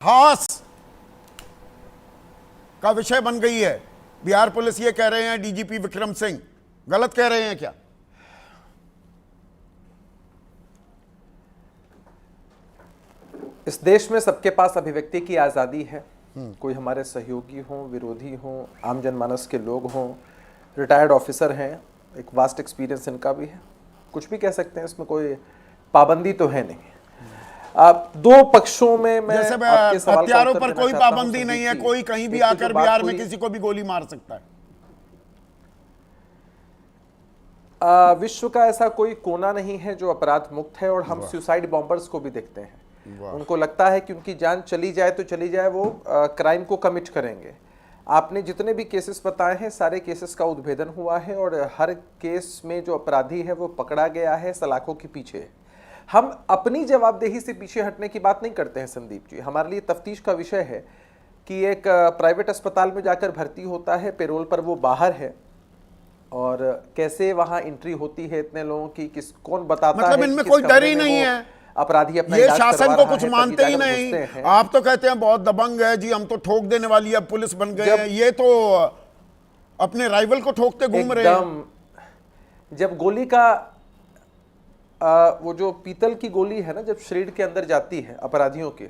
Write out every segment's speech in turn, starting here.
हास का विषय बन गई है। बिहार पुलिस ये कह रहे हैं डीजीपी विक्रम सिंह गलत कह रहे हैं क्या? इस देश में सबके पास अभिव्यक्ति की आज़ादी है। कोई हमारे सहयोगी हों, विरोधी हों, आम जनमानस के लोग हों, रिटायर्ड ऑफिसर हैं, एक वास्ट एक्सपीरियंस इनका भी है, कुछ भी कह सकते हैं, इसमें कोई पाबंदी तो है नहीं। आप दो पक्षों में मैं आपके सवाल का हथियारों उत्तर पर देना कोई चाहता हूं, पाबंदी नहीं है, संदीप कोई जी। कहीं भी एक तो आकर जो बात बिहार में हुई, किसी को भी गोली मार सकता है। विश्व का ऐसा कोई कोना नहीं है जो अपराध मुक्त है, और हम सुसाइड बॉम्बर्स को भी देखते हैं। उनको लगता है कि उनकी जान चली जाए तो चली जाए, वो क्राइम को कमिट करेंगे। आपने जितने भी केसेस बताए हैं, सारे केसेस का उद्भेदन हुआ है और हर केस में जो अपराधी है वो पकड़ा गया है, सलाखों के पीछे। हम अपनी जवाबदेही से पीछे हटने की बात नहीं करते हैं संदीप जी। हमारे लिए तफ्तीश का विषय है कि एक प्राइवेट अस्पताल में जाकर भर्ती होता है, पेरोल पर वो बाहर है, और कैसे वहां एंट्री होती है इतने लोगों की, किस कौन बताता मतलब है, इनमें किस कोई डर कमरे ही में नहीं वो है। अपराधी अपना ये इलाज शासन करवा को रहा कुछ है, मानते ही तभी जाकर नहीं। घुसते हैं। आप तो कहते हैं बहुत दबंग है जी, हम तो ठोक देने वाली अब पुलिस बन गए हैं। ये तो अपने राइवल को ठोकते घूम रहे हैं। एकदम। जब गोली का वो जो पीतल की गोली है ना, जब शरीर के अंदर जाती है अपराधियों के,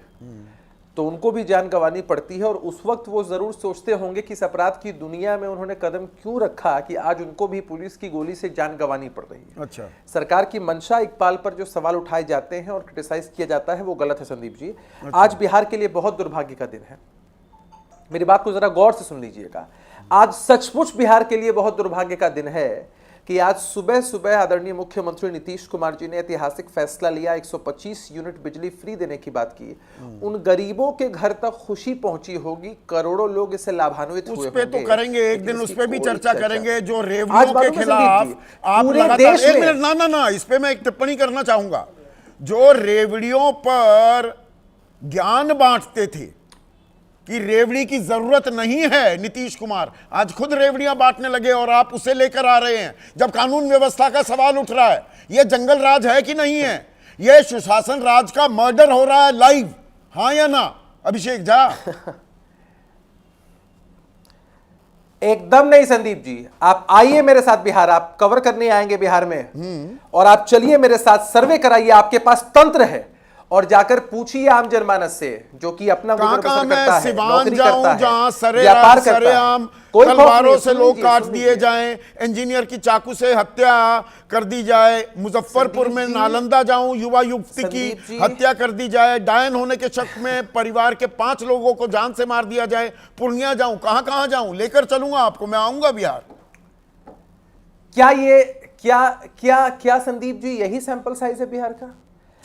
तो उनको भी जान गंवानी पड़ती है। और उस वक्त वो जरूर सोचते होंगे कि इस अपराध की दुनिया में उन्होंने कदम क्यों रखा कि आज उनको भी पुलिस की गोली से जान गंवानी पड़ रही है। अच्छा, सरकार की मंशा इकबाल पर जो सवाल उठाए जाते हैं और क्रिटिसाइज किया जाता है वो गलत है संदीप जी। आज बिहार के लिए बहुत दुर्भाग्य का दिन है। मेरी बात को जरा गौर से सुन लीजिएगा। आज सचमुच बिहार के लिए बहुत दुर्भाग्य का दिन है कि आज सुबह सुबह आदरणीय मुख्यमंत्री नीतीश कुमार जी ने ऐतिहासिक फैसला लिया, 125 यूनिट बिजली फ्री देने की बात की। उन गरीबों के घर तक खुशी पहुंची होगी, करोड़ों लोग इससे लाभान्वित हुए उस पे होंगे। तो करेंगे, एक दिन उस पे भी चर्चा करेंगे। जो रेवड़ियों आज के मालूम है खिलाफ संदीप जी, आप पूरे लगातार देश एक में- मिनट ना इस पे मैं एक टिप्पणी करना चाहूंगा। जो रेवड़ियों पर ज्ञान बांटते थे कि रेवड़ी की जरूरत नहीं है, नीतीश कुमार आज खुद रेवड़ियां बांटने लगे और आप उसे लेकर आ रहे हैं। जब कानून व्यवस्था का सवाल उठ रहा है, यह जंगल राज है कि नहीं है? यह सुशासन राज का मर्डर हो रहा है लाइव, हाँ या ना अभिषेक झा? एकदम नहीं संदीप जी। आप आइए मेरे साथ बिहार, आप कवर करने आएंगे बिहार में, और आप चलिए मेरे साथ, सर्वे कराइए, आपके पास तंत्र है, और जाकर पूछिए आम जनमानस से जो कि अपना गुजर बसर करता है, सिवान नौकरी जाऊं करता है, जहां व्यापार करता है। सरेआम कोई खौफ तलवारों नहीं, से सुन लोग लीजिए, काट सुन दिए लीजिए। जाएं, इंजीनियर की चाकू से हत्या कर दी जाए, मुजफ्फरपुर में संदीप जी, नालंदा जाऊं युवा युवती संदीप की जी, हत्या कर दी जाए, डायन होने के शक में परिवार के 5 लोगों को जान से मार दिया जाए, पूर्णिया जाऊं, कहां जाऊं? लेकर चलूंगा आपको, मैं आऊंगा बिहार। क्या ये क्या क्या क्या संदीप जी यही सैंपल साइज है बिहार का?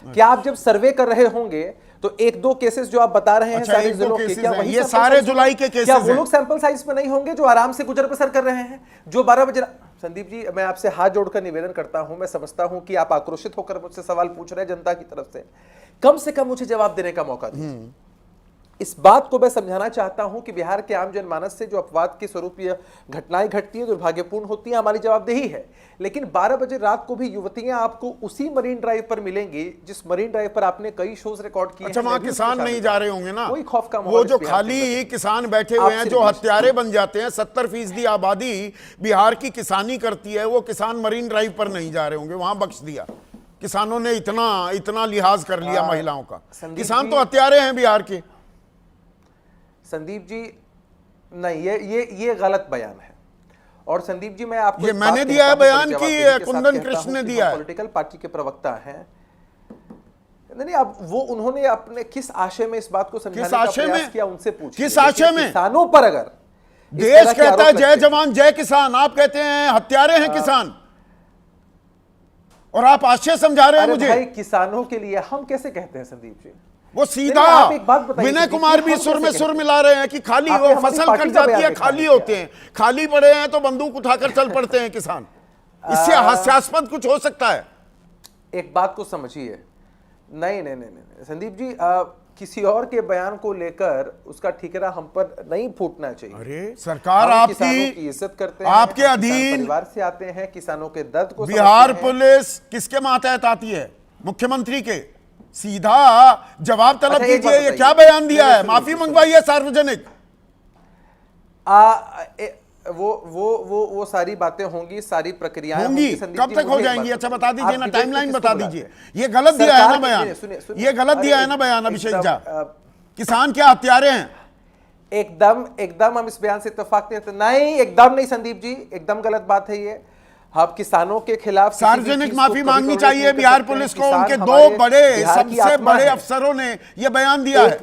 क्या आप जब सर्वे कर रहे होंगे तो एक दो केसेस जो आप बता रहे हैं अच्छा, सारे एक दो जिलों के, केसेस क्या हैं, वही ये sample सारे size जुलाई होंगे? के केसेस क्या वो हैं। लोग सैंपल साइज में नहीं होंगे जो आराम से गुजर बसर कर रहे हैं, जो 12 बजे? संदीप जी, मैं आपसे हाथ जोड़कर निवेदन करता हूं, मैं समझता हूं कि आप आक्रोशित होकर मुझसे सवाल पूछ रहे हैं जनता की तरफ से कम मुझे जवाब देने का मौका दीजिए। इस बात को मैं समझाना चाहता हूं कि बिहार के आम जनमानस से जो अपवाद के स्वरूप ये घटनाएं घटती है, दुर्भाग्यपूर्ण होती है, हमारी जवाबदेही है। लेकिन 12 बजे रात को भी युवतियां आपको उसी मरीन ड्राइव पर मिलेंगी जिस मरीन ड्राइव पर आपने कई शोज रिकॉर्ड किए। अच्छा, वहां किसान नहीं जा रहे होंगे ना? कोई खौफ का वो माहौल जो इस बिहार के खाली अंदर किसान बैठे हुए हैं, जो हत्यारे बन जाते हैं, 70% आबादी बिहार की किसानी करती है, वो किसान मरीन ड्राइव पर नहीं जा रहे होंगे, वहां बख्श दिया। किसानों ने इतना लिहाज कर लिया महिलाओं का। किसान तो हत्यारे हैं बिहार के। संदीप जी, नहीं, ये गलत बयान है। और संदीप जी, मैं आपको ये मैंने दिया है बयान कि कुंदन कृष्ण ने दिया है। पॉलिटिकल पार्टी के प्रवक्ता हैं। नहीं, अब वो उन्होंने अपने किस आशय में इस बात को समझाने का प्रयास किया, उनसे पूछिए। किस आशय में? किसानों पर अगर देश कहता है जय जवान जय किसान, आप कहते हैं हत्यारे हैं किसान, और आप आशय समझा रहे हैं मुझे। भाई, किसानों के लिए हम कैसे कहते हैं संदीप जी? वो सीधा विनय कुमार भी सुर में सुर मिला रहे हैं कि खाली वो फसल कट जाती है, खाली होते हैं, खाली पड़े हैं तो बंदूक उठाकर चल पड़ते हैं किसान। इससे हास्यास्पद कुछ हो सकता है? एक बात को समझिए। नहीं संदीप जी, किसी और के बयान को लेकर उसका ठिकरा हम पर नहीं फूटना चाहिए। अरे सरकार आपकी इज्जत करते हैं, आपके अधीन परिवार से आते हैं, किसानों के दर्द को बिहार पुलिस किसके मातहत आती है? मुख्यमंत्री के। सीधा जवाब तलब अच्छा, एक बात कीजिए, ये बताइए। क्या बयान दिया नहीं, है? सुनिए, माफी सुनिए। मंगवाइए सार्वजनिक। वो सारी बातें होंगी, सारी प्रक्रियाएं होंगी, संदीप कब जी, तक मुझे हो एक जाएंगी? बात अच्छा बताइए। बता दीजिए आप ना, डिबेट को टाइमलाइन किसको बता बुलाते दीजिए। हैं? ये गलत दिया है सरकार ना के- बयान, नहीं, सुनिए, ये गलत अरे दिया है ना बयान अभिषेक एकदम, झा। किसान क्या हत्यारे हैं? एकदम एकदम हम इस बयान से इत्तेफाक नहीं, एकदम नहीं संदीप जी, एकदम गलत बात है ये। हम किसानों के खिलाफ किसी भी सार्वजनिक चीज को माफी कभी मांगनी टॉलरेट चाहिए नहीं कर बिहार सकते हैं। पुलिस को। किसान उनके दो हमारे बड़े, बिहार की सबसे आत्मा बड़े है। अफसरों ने यह बयान दिया है।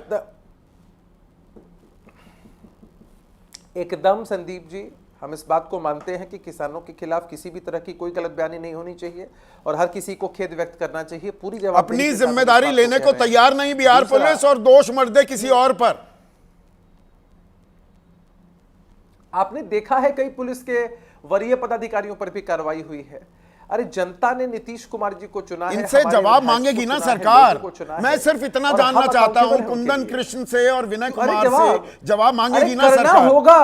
एकदम संदीप जी, हम इस बात को मानते हैं कि किसानों के खिलाफ किसी भी तरह की कोई गलत बयानी नहीं होनी चाहिए और हर किसी को खेद व्यक्त करना चाहिए। पूरी जवाबदेही अपनी के साथ हम इस जिम्मेदारी बात लेने कह को रहे हैं। तैयार नहीं बिहार दूसरा, पुलिस और दोष मर दे किसी और पर। आपने देखा है कई पुलिस के वरीय पदाधिकारियों पर भी कार्रवाई हुई है। अरे जनता ने नीतीश कुमार जी को चुना है, इनसे हमारे जवाब विधायक मांगेगी को ना चुना है, सरकार। लोगों को चुना मैं है, सिर्फ इतना और जानना हम चाहता हूं, accountable हैं उनके कुंदन लिए। कृष्ण से और विनय अरे कुमार से जवाब मांगेगी अरे ना करना सरकार। होगा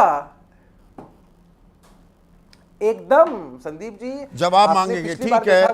एकदम संदीप जी, जवाब आपने मांगेंगे, पिछली बार ठीक है। देखा